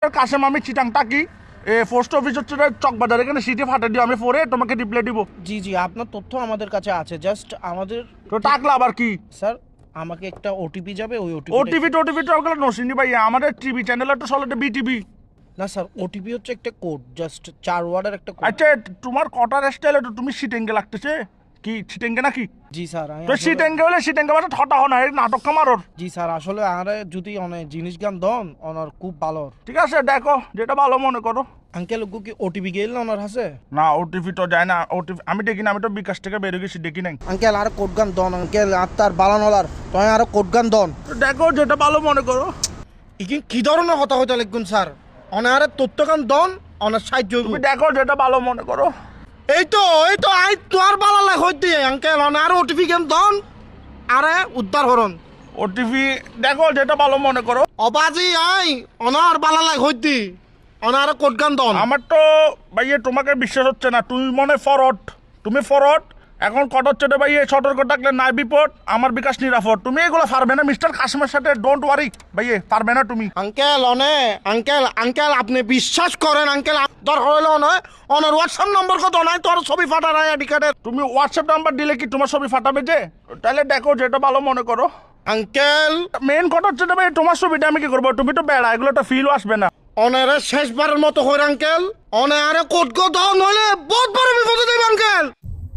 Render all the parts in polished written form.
কাশেম আমি চিটাং টাকি post office হচ্ছে চকবাজার এখানে সিটি ফাটা দিও আমি পরে তোমাকে রিপ্লাই দিব। জি জি, আপনার তথ্য আমাদের কাছে আছে, জাস্ট আমাদের তো টাকলা আবার কি স্যার আমাকে একটা ওটিপি যাবে, ওই ওটিভি টোটিভি তো ওগুলো নসিনি ভাই আমাদের টিভি চ্যানেল তো চলে বিটিভি। না স্যার, ওটিপি হচ্ছে একটা কোড, জাস্ট 4 ওয়ার্ডের একটা কোড। আচ্ছা তোমার কটার স্টাইলে তো তুমি সিটেঙ্গে লাগতেছে কি সিটেঙ্গে নাকি? জি স্যার, আমি তো আসলে- সিটেঙ্গে হলে সিটেঙ্গে মানে ঠটা হো না এই নাটক কামারর। জি স্যার, আসলে আরে যদি অনেক জিনিস গান দন ওনার খুব ভালো। ঠিক আছে দেখো যেটা ভালো মনে করো। আঙ্কেল কি ওটিপি গেল না ওনার হাসে? না ওটিভি তো যায় না, ওটিভি আমি দেখি না, আমি তো বিকাশ থেকে বেরিয়ে গেছি দেখি নাই। আঙ্কেল আর কোড গান দন আঙ্কেল, আর তার বালানলার তুই আর কোড গান দন। তো দেখো যেটা ভালো মনে করো। কি ধরনের হতা হইতে লিখুন স্যার, অনারে তথ্য গান দন অনার সাহায্য হইবো। তুমি দেখো যেটা ভালো মনে করো। এই তো আই তোর বালা লাগ হইতে আঙ্কেল অনার ওটিপি গান দন আরে উদ্ধার হরন। ওটিভি দেখো যেটা ভালো মনে করো। অবাজি আই অনার বালা লাগ হইতে অনার কোড গান দন। আমার তো ভাইয়ে তোমাকে বিশ্বাস হচ্ছে না, তুমি মনে ফরওয়ার্ড, তুমি ফরওয়ার্ড এখন কট হচ্ছে রে ভাইয়ে সতর্ক থাকলে নাই বিপদ আমার বিকাশ নিরাপদ। তুমি এগুলো পারবে না মিস্টার কাশিমের সাথে, ডোন্ট ওয়ারি ভাইয়ে পারবে না তুমি। আঙ্কেল আঙ্কেল আপনি বিশ্বাস করেন আঙ্কেল, দরকার হইলে অনার হোয়াটসঅ্যাপ নম্বর কত নাই তোর ছবি ফাটা নাই আইডি কার্ডের। তুমি হোয়াটসঅ্যাপ নাম্বার দিলে কি তোমার ছবি ফাটাবে যে? তাহলে দেখো যেটা ভালো মনে করো। আঙ্কেল মেন কথা হচ্ছে রে ভাই তোমার ছবিটা আমি কি করবো, তুমি তো বেড়া এগুলো তো ফিলও আসবে না। অনারে শেষবারের মতো হইর আঙ্কেল অনারে কোড গো দাও নইলে বহুত বড় বিপদে দেব আঙ্কেল।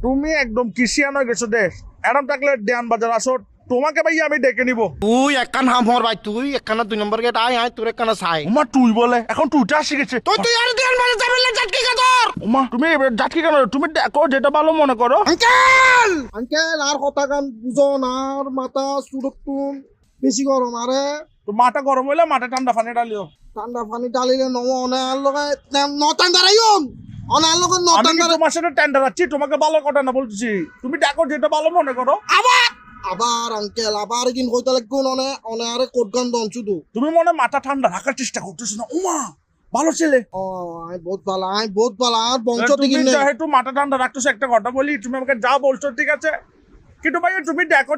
তুমি একদম কিসিয়ান হয়ে গেছো দেশ এরম থাকলে দেয়ান বাজার আসো, তোমাকে ভাই আমি ডেকে নিবো। তুই একখান হাম হর ভাই, তুই একখানা 2 নম্বর গেট আয় তোর একখানা ছাই। উমা তুই বলে এখন তুইটা শিখেছে। তুই আর দেন মানে যাবেন জাটকি গাদর। উমা তুমি যাচ্ছি কেন, তুমি দেখো যেটা ভালো মনে করো। আঙ্কেল আর কথা গান বুঝো না, আর মাথা সুরক্ষণ বেশি গরম, আরে তো মাথা গরম হইলে মাথা ঠান্ডা পানি ডালিও। ঠান্ডা পানি ডালিলে নম অনার লগে নটান দাঁড়াইন অনার লগে আমি নটান কি দাঁড়াই। তোমার সাথে টেন্ডার আছি, তোমাকে ভালো কথা না বলছি, তুমি দেখো যেটা ভালো মনে করো। আবার আঙ্কেল আবার কিন কইতে লাগুন অনে আরে কোড গান দন শুধু। তুমি মনে হয় মাথা ঠান্ডা রাখার চেষ্টা করতেছো না। উমা ভালো ছেলে। ও আই বহুত ভালো আর বংশ তুমি থেকে নেই। যেহেতু মাথা ঠান্ডা রাখতেছো একটা কথা বলি, তুমি আমাকে যা বলছো ঠিক আছে, কিন্তু ভাই তুমি দেখো